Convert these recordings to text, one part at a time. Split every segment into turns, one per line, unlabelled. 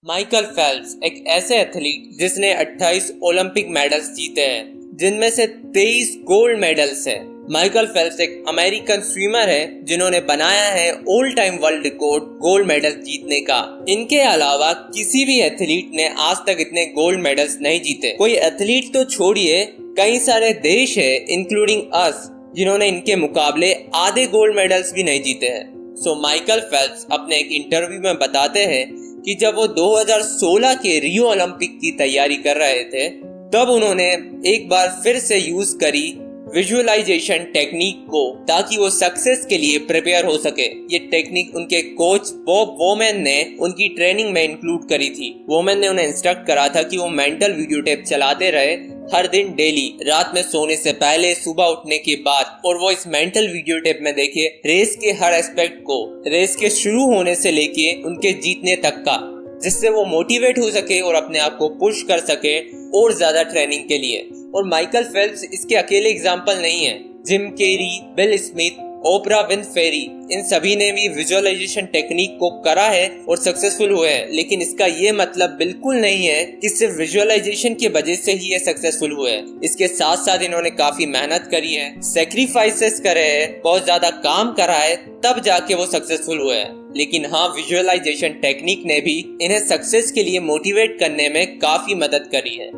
Michael Phelps एक ऐसे athlete जिसने 28 ओलंपिक मेडल्स जीते हैं, जिनमें से 23 गोल्ड मेडल्स हैं। माइकल फेल्प्स एक अमेरिकन स्विमर है जिन्होंने बनाया है all time world record gold medal जीतने का। इनके अलावा किसी भी एथलीट ने आज तक इतने गोल्ड मेडल्स नहीं जीते। कोई एथलीट तो छोड़िए, कई सारे देश है इंक्लूडिंग अस जिन्होंने इनके मुकाबले आधे गोल्ड मेडल्स भी नहीं जीते हैं। सो माइकल फेल्प्स अपने एक इंटरव्यू में बताते हैं कि जब वो 2016 के रियो ओलंपिक की तैयारी कर रहे थे, तब उन्होंने एक बार फिर से यूज करी विजुअलाइजेशन टेक्निक को ताकि वो सक्सेस के लिए प्रिपेयर हो सके। ये टेक्निक उनके कोच बॉब वोमैन ने उनकी ट्रेनिंग में इंक्लूड करी थी। वोमैन ने उन्हें इंस्ट्रक्ट करा था कि वो मेंटल वीडियो टेप चलाते रहे हर दिन डेली, रात में सोने से पहले, सुबह उठने के बाद, और वो इस मेंटल वीडियो टेप में देखे रेस के हर एस्पेक्ट को, रेस के शुरू होने से लेके उनके जीतने तक का, जिससे वो मोटिवेट हो सके और अपने आप को पुश कर सके और ज्यादा ट्रेनिंग के लिए। और माइकल फेल्प्स इसके अकेले एग्जाम्पल नहीं है। जिम कैरी, बिल स्मिथ, ओपरा विनफ्रेरी, इन सभी ने भी विजुअलाइजेशन टेक्निक को करा है और सक्सेसफुल हुए हैं। लेकिन इसका ये मतलब बिल्कुल नहीं है कि सिर्फ विजुअलाइजेशन की वजह से ही ये सक्सेसफुल हुए हैं। इसके साथ साथ इन्होंने काफी मेहनत करी है, सैक्रिफाइसेस करे हैं, बहुत ज्यादा काम करा है, तब जाके वो सक्सेसफुल हुए हैं। लेकिन हाँ, विजुअलाइजेशन टेक्निक ने भी इन्हें सक्सेस के लिए मोटिवेट करने में काफी मदद करी है।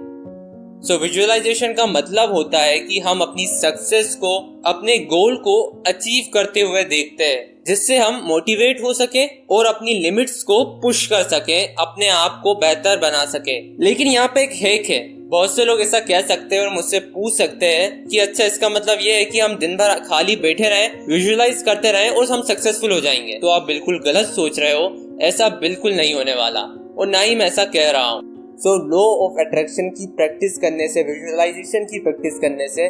सो विजुअलाइजेशन का मतलब होता है कि हम अपनी सक्सेस को, अपने गोल को अचीव करते हुए देखते हैं, जिससे हम मोटिवेट हो सके और अपनी लिमिट्स को पुश कर सके, अपने आप को बेहतर बना सके। लेकिन यहाँ पे एक हैक है। बहुत से लोग ऐसा कह सकते हैं और मुझसे पूछ सकते हैं कि अच्छा, इसका मतलब ये है कि हम दिन भर खाली बैठे रहें, विजुअलाइज करते रहें और हम सक्सेसफुल हो जाएंगे। तो आप बिल्कुल गलत सोच रहे हो। ऐसा बिल्कुल नहीं होने वाला और ना ही मैं ऐसा कह रहा हूँ। सो लॉ ऑफ अट्रैक्शन की प्रैक्टिस करने से, विजुअलाइजेशन की प्रैक्टिस करने से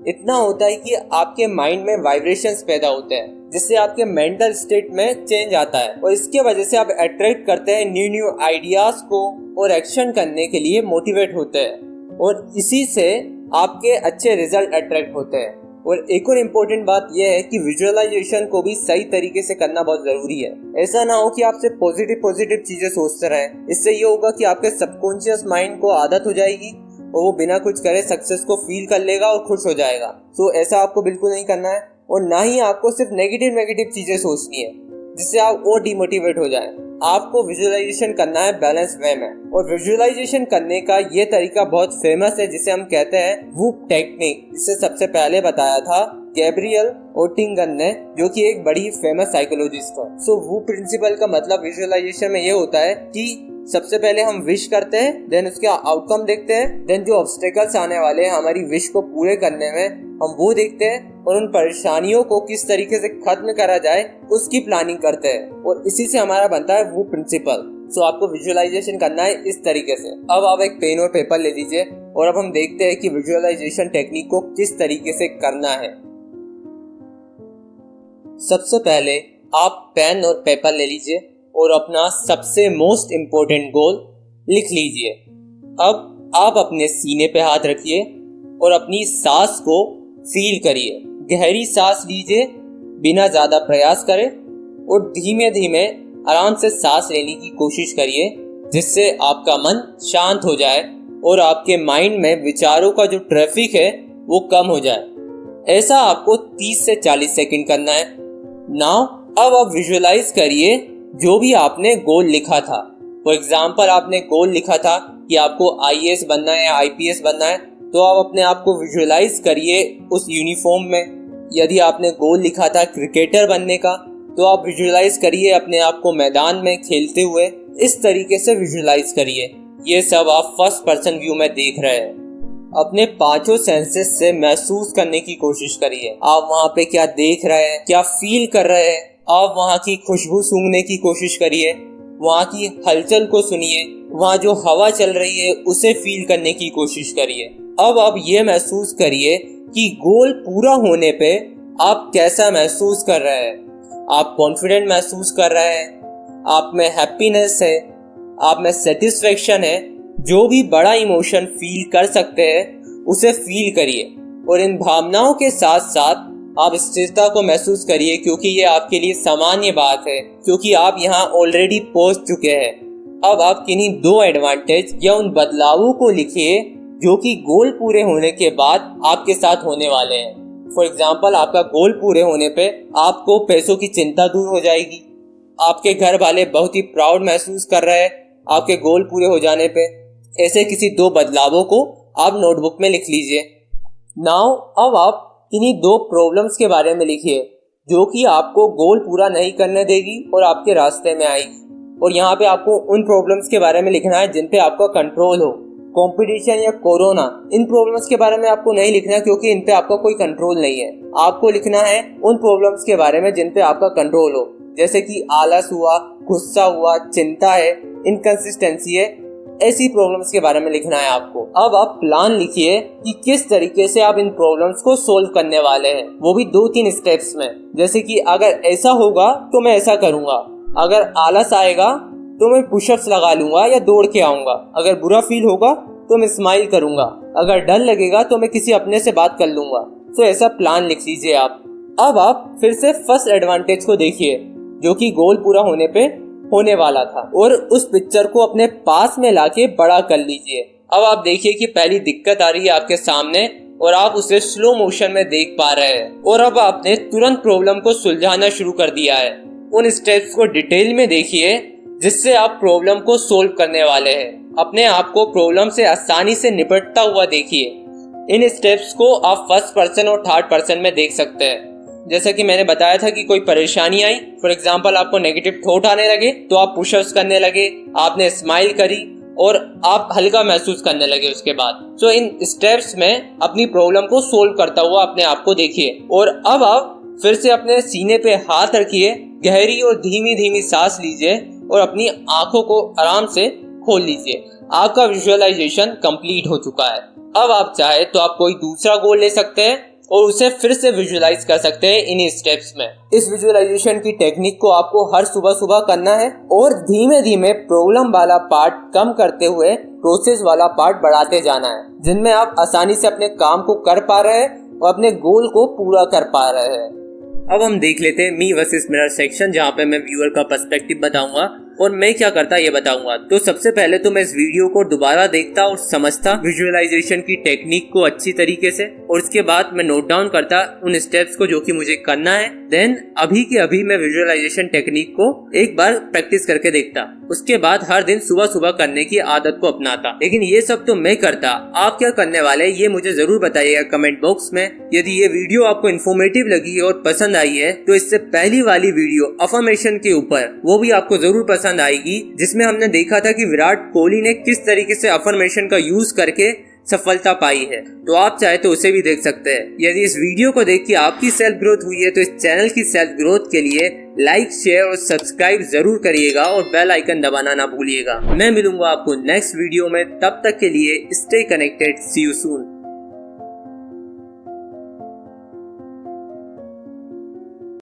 इतना होता है कि आपके माइंड में वाइब्रेशंस पैदा होते हैं, जिससे आपके मेंटल स्टेट में चेंज आता है और इसके वजह से आप अट्रैक्ट करते हैं न्यू आइडियाज को और एक्शन करने के लिए मोटिवेट होते हैं और इसी से आपके अच्छे रिजल्ट अट्रैक्ट होते हैं। और एक और इम्पोर्टेंट बात यह है कि विजुअलाइजेशन को भी सही तरीके से करना बहुत जरूरी है। ऐसा ना हो कि आप सिर्फ पॉजिटिव चीजें सोचते रहें। इससे ये होगा कि आपके सबकॉन्शियस माइंड को आदत हो जाएगी और वो बिना कुछ करे सक्सेस को फील कर लेगा और खुश हो जाएगा। तो ऐसा आपको बिल्कुल नहीं करना है और ना ही आपको सिर्फ नेगेटिव चीजें सोचनी है जिससे आप और डिमोटिवेट हो जाएं। आपको विजुअलाइजेशन करना है बैलेंस वे में, और विजुअलाइजेशन करने का ये तरीका बहुत फेमस है जिसे हम कहते हैं वूप टेक्निक। इसे सबसे पहले बताया था गैब्रियल ओटिंगन ने, जो कि एक बड़ी फेमस साइकोलॉजिस्ट है। सो वूप प्रिंसिपल का मतलब विजुअलाइजेशन में ये होता है कि सबसे पहले हम विश करते हैं, देन उसका आउटकम देखते हैं, देन जो ऑब्स्टेकल्स आने वाले हैं हमारी विश को पूरे करने में हम वो देखते हैं और उन परेशानियों को किस तरीके से खत्म करा जाए उसकी प्लानिंग करते हैं और इसी से हमारा बनता है वो प्रिंसिपल। सो आपको विजुअलाइजेशन करना है इस तरीके से। अब आप एक पेन और पेपर ले लीजिए और अब हम देखते हैं कि विजुअलाइजेशन टेक्निक को किस तरीके से करना है। सबसे पहले आप पेन और पेपर ले लीजिए और अपना सबसे मोस्ट इम्पोर्टेंट गोल लिख लीजिए। अब आप अपने सीने पे हाथ रखिए और अपनी सांस को फील करिए। गहरी सांस लीजिए बिना ज्यादा प्रयास करें और धीमे धीमे आराम से सांस लेने की कोशिश करिए, जिससे आपका मन शांत हो जाए और आपके माइंड में विचारों का जो ट्रैफिक है वो कम हो जाए। ऐसा आपको 30 से 40 सेकंड करना है। नाउ अब आप विजुअलाइज करिए जो भी आपने गोल लिखा था। फॉर एग्जाम्पल, आपने गोल लिखा था कि आपको IAS बनना है या IPS बनना है, तो आप अपने आप को विजुअलाइज करिए उस यूनिफॉर्म में। यदि आपने गोल लिखा था क्रिकेटर बनने का, तो आप विजुअलाइज करिए अपने आप को मैदान में खेलते हुए। इस तरीके से विजुअलाइज करिए। ये सब आप फर्स्ट पर्सन व्यू में देख रहे हैं। अपने पांचों सेंसेस से महसूस करने की कोशिश करिए। आप वहाँ पे क्या देख रहे हैं, क्या फील कर रहे हैं। आप वहाँ की खुशबू सूंघने की कोशिश करिए, वहाँ की हलचल को सुनिए, वहाँ जो हवा चल रही है उसे फील करने की कोशिश करिए। अब आप ये महसूस करिए कि गोल पूरा होने पे आप कैसा महसूस कर रहे हैं। आप कॉन्फिडेंट महसूस कर रहे हैं, आप में हैप्पीनेस है, आप में सेटिस्फेक्शन है। जो भी बड़ा इमोशन फील कर सकते हैं उसे फील करिए और इन भावनाओं के साथ साथ आप स्थिरता को महसूस करिए, क्योंकि ये आपके लिए सामान्य बात है, क्योंकि आप यहाँ ऑलरेडी पहुंच चुके हैं। अब आप किन्हीं 2 एडवांटेज या उन बदलावों को लिखिए जो कि गोल पूरे होने के बाद आपके साथ होने वाले हैं। फॉर एग्जाम्पल, आपका गोल पूरे होने पे आपको पैसों की चिंता दूर हो जाएगी, आपके घर वाले बहुत ही प्राउड महसूस कर रहे हैं आपके गोल पूरे हो जाने पे। ऐसे किसी 2 बदलावों को आप नोटबुक में लिख लीजिए। नाउ अब आप इन्हीं 2 प्रॉब्लम्स के बारे में लिखिए जो कि आपको गोल पूरा नहीं करने देगी और आपके रास्ते में आएगी। और यहाँ पे आपको उन प्रॉब्लम्स के बारे में लिखना है जिन पे आपका कंट्रोल हो। कंपटीशन या कोरोना, इन प्रॉब्लम्स के बारे में आपको नहीं लिखना है क्योंकि इन पे आपका कोई कंट्रोल नहीं है। आपको लिखना है उन प्रॉब्लम्स के बारे में जिन पे आपका कंट्रोल हो, जैसे कि आलस हुआ, गुस्सा हुआ, चिंता है, इनकंसिस्टेंसी है, ऐसी प्रॉब्लम्स के बारे में लिखना है आपको। अब आप प्लान लिखिए कि किस तरीके से आप इन प्रॉब्लम्स को सोल्व करने वाले हैं, वो भी 2-3 स्टेप्स में। जैसे कि अगर ऐसा होगा तो मैं ऐसा करूंगा, अगर आलस आएगा तो मैं पुशअप्स लगा लूंगा या दौड़ के आऊंगा, अगर बुरा फील होगा तो मैं स्माइल करूंगा, अगर डर लगेगा तो मैं किसी अपने से बात कर लूंगा। तो ऐसा प्लान लिख लीजिए आप। अब आप फिर से फर्स्ट एडवांटेज को देखिए जो कि गोल पूरा होने पे होने वाला था, और उस पिक्चर को अपने पास में लाके बड़ा कर लीजिए। अब आप देखिए कि पहली दिक्कत आ रही है आपके सामने और आप उसे स्लो मोशन में देख पा रहे हैं, और अब आपने तुरंत प्रॉब्लम को सुलझाना शुरू कर दिया है। उन स्टेप्स को डिटेल में देखिए जिससे आप प्रॉब्लम को सोल्व करने वाले हैं। अपने आप को प्रॉब्लम से आसानी से निपटता हुआ देखिए। इन स्टेप्स को आप फर्स्ट पर्सन और थर्ड पर्सन में देख सकते हैं। जैसा कि मैंने बताया था कि कोई परेशानी आई, फॉर एग्जाम्पल आपको नेगेटिव थॉट आने लगे तो आप पुशअप्स करने लगे, आपने स्माइल करी और आप हल्का महसूस करने लगे उसके बाद। तो इन स्टेप्स में अपनी प्रॉब्लम को सोल्व करता हुआ अपने आप को देखिए। और अब आप फिर से अपने सीने पे हाथ रखिए, गहरी और धीमी धीमी सांस लीजिए और अपनी आंखों को आराम से खोल लीजिए। आपका विजुअलाइजेशन कंप्लीट हो चुका है। अब आप चाहे तो आप कोई दूसरा गोल ले सकते हैं और उसे फिर से विजुअलाइज कर सकते हैं इन्हीं स्टेप्स में। इस विजुअलाइजेशन की टेक्निक को आपको हर सुबह सुबह करना है और धीमे धीमे प्रॉब्लम वाला पार्ट कम करते हुए प्रोसेस वाला पार्ट बढ़ाते जाना है, जिनमें आप आसानी से अपने काम को कर पा रहे हैं और अपने गोल को पूरा कर पा रहे हैं। अब हम देख लेते हैं मी वर्सेस मिरर सेक्शन, जहाँ पे मैं व्यूअर का पर्सपेक्टिव बताऊंगा और मैं क्या करता ये बताऊंगा। तो सबसे पहले तो मैं इस वीडियो को दोबारा देखता और समझता विजुअलाइजेशन की टेक्निक को अच्छी तरीके से, और उसके बाद मैं नोट डाउन करता उन स्टेप्स को जो कि मुझे करना है। देन अभी के अभी मैं विजुअलाइजेशन टेक्निक को एक बार प्रैक्टिस करके देखता, उसके बाद हर दिन सुबह सुबह करने की आदत को अपनाता। लेकिन ये सब तो मैं करता, आप क्या करने वाले ये मुझे जरूर बताइएगा कमेंट बॉक्स में। यदि ये वीडियो आपको इन्फॉर्मेटिव लगी है और पसंद आई है तो इससे पहली वाली वीडियो अफर्मेशन के ऊपर, वो भी आपको जरूर पसंद आएगी, जिसमें हमने देखा था कि विराट कोहली ने किस तरीके से अफर्मेशन का यूज करके सफलता पाई है। तो आप चाहे तो उसे भी देख सकते हैं। यदि इस वीडियो को देख के आपकी सेल्फ ग्रोथ हुई है तो इस चैनल की सेल्फ ग्रोथ के लिए लाइक, शेयर और सब्सक्राइब जरूर करिएगा और बेल आइकन दबाना ना भूलिएगा। मैं मिलूंगा आपको नेक्स्ट वीडियो में, तब तक के लिए stay connected, see you soon.